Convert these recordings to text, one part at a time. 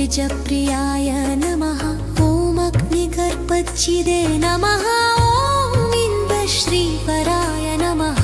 द्विजप्रियाय नमः। ॐ अग्निगर्भच्छिदे नमः। ॐ इन्द्रश्रीवराय नमः।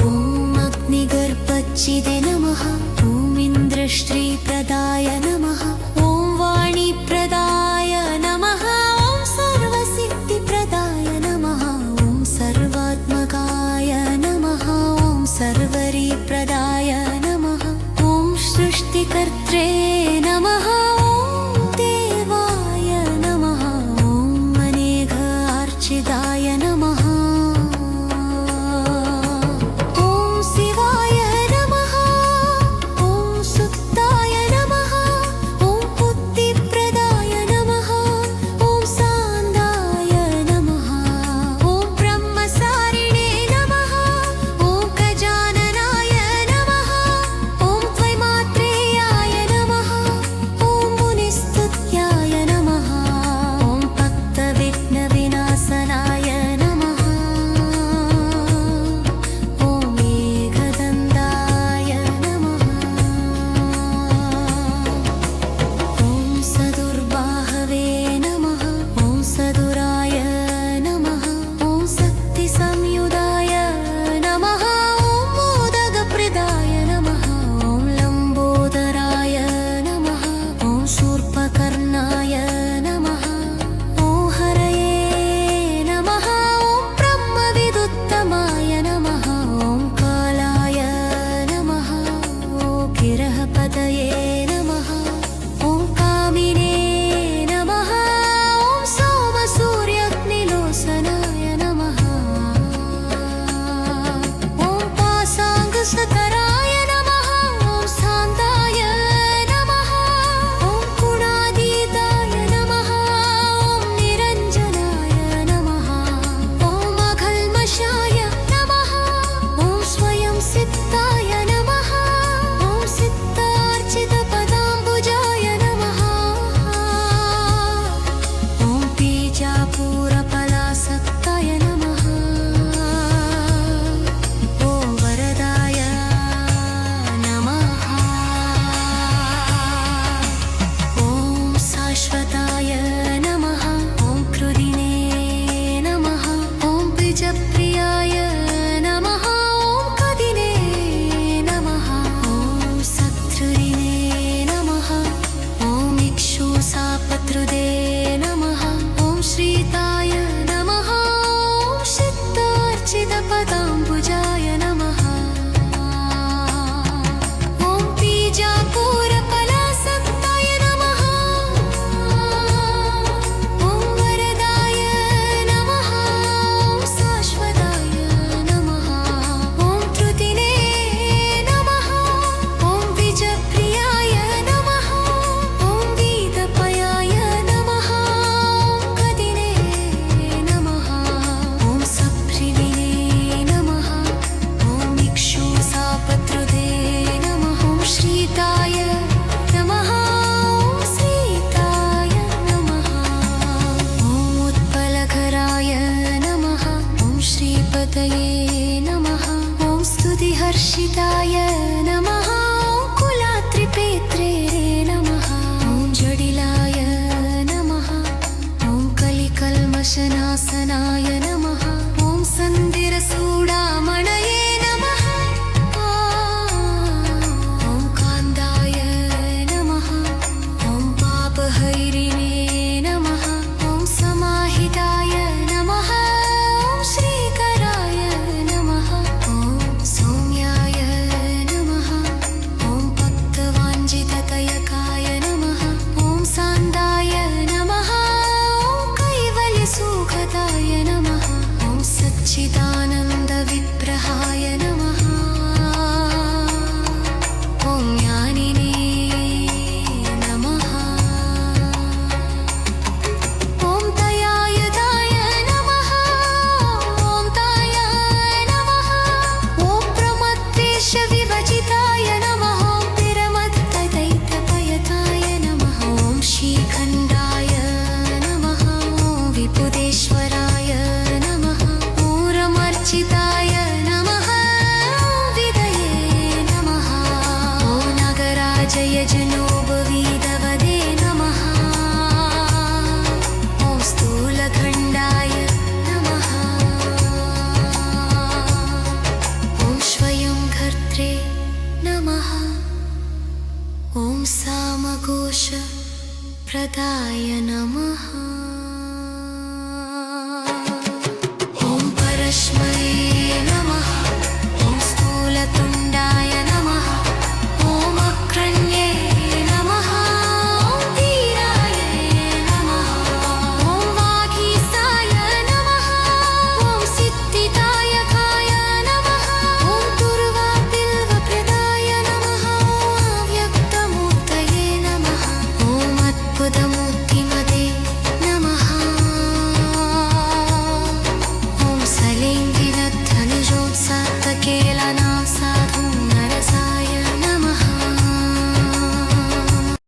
ॐ अग्निगर्भच्छिदे नमः। ॐ इन्द्रश्रीप्रदाय नमः। ॐ वाणीप्रदाय नमः। ॐ सर्वसिद्धिप्रदाय नमः। ॐ सर्वात्मकाय नमः। ॐ सर्वरीप्रदाय नमः। ॐ सृष्टिकर्त्रे नमः। ॐ देवाय नमः। ॐ अनेकार्चिताय नमः। ॐ शिवाय नमः। ॐ सुप्ताय नमः। ॐ बुद्धिप्रदाय नमः। ॐ सान्दाय नमः। ॐ ब्रह्मचारिणे नमः। ॐ गजाननाय नमः। ॐ त्वय्मात्रेयाय नमः। ॐ मुनिस्तुत्याय नमः। ॐ भक्तविघ्नविनाशनाय नमः। ॐ एकदन्ताय नमः। ॐ सदुर्बाहवे नमः। ॐ सदुराय नमः। ॐ शक्तिसंयुधाय नमः। ॐ मोदकप्रदाय नमः। ॐ लम्बोदराय नमः। ॐ शूर्पकर्णाय नमः। ॐ हरये नमः। ॐ ब्रह्मविदुत्तमाय नमः। ॐ कालाय नमः। ॐ गिरहपतये नमः। ॐ कामिने नमः। ॐ सोमसूर्याग्निलोचनाय नमः। ॐ पासाङ्गसकराय नमः। ॐ शान्ताय नमः। ॐ गुणातीताय नमः। ॐ निरञ्जनाय नमः। ॐ अकल्मषाय नमः। ॐ स्वयं सिद्धाय नमः। ॐ सिद्धार्चितपदाम्बुजाय नमः। ॐ बीजापूरफलासक्ताय नमः। ॐ वरदाय नमः। ॐ शाश्वताय नमः। ॐ कृदिने नमः। ॐ द्विजप्रियाय नमः। ॐ कदिने नमः। ॐ शत्रुरिणे नमः। ॐ इक्षुशापत्रुदे नमः। ॐ श्रीताय नमः। ॐ सिद्धार्चितपदाम्बुजाय नमः। ॐ बीजापूरफलासक्ताय नमः। ॐ वरदाय नमः। ॐ शाश्वताय नमः। ॐ कृतिने नमः। ॐ द्विजप्रियाय नमः। ॐ वीतपयाय नमः। ॐ कदिने नमः। ॐ सप्रिविने नमः। ॐ इक्षुशापत्रुदे नमः। ॐ श्रीताय नमः। ॐ सीताय नमः। ॐ उत्पलकराय नमः। ॐ श्रीपतये नमः। ॐ स्तुतिहर्षिताय नमः। ॐ कुलात्रिपेत्रे नमः। ॐ जडिलाय नमः। ॐ कलिकल्मषनाशनाय नमः। ॐ सन्धिरसूडामणये नमः। ॐ कान्दाय नमः। ॐ पापहैरिणे नमः। ॐ समाहिताय नमः। ॐ श्रीकराय नमः। ॐ सौम्याय नमः। ॐ भक्तवाञ्छिततयकाय नमः। ॐ सान्दाय नमः। ॐ कैवल्यसुखदाय नमः। ॐ सच्चिदानन्दविग्रहाय नमः।